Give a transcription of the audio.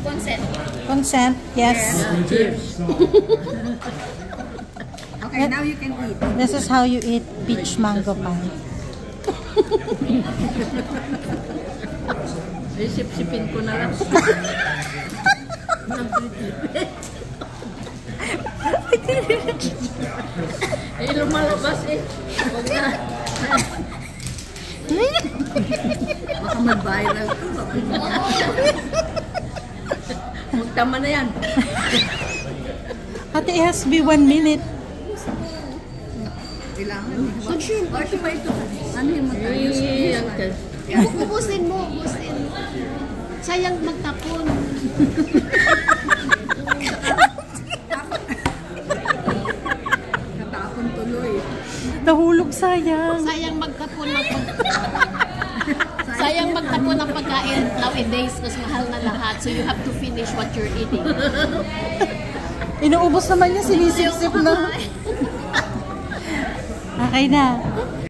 Consent. Consent, yes. Okay, now you can eat. This is how you eat peach mango pie. Sip-sipin ko na lang. Lumalabas eh. Huwag na. Baka mag-viral ko. Magtama na yan. Ate, it has to be 1 minute. Kailangan. Bakit ba ito? Ano yung matayos? Ubusin mo, ubusin. Sayang magtapon. Natapon tuloy. Nahulog, sayang. Sayang magtapon ng sayang magtapon ng pagkain nowadays kasi mahal na lahat. So you have to finish what you're eating. Inuubos naman niya, sinisip-sip na. Okay na.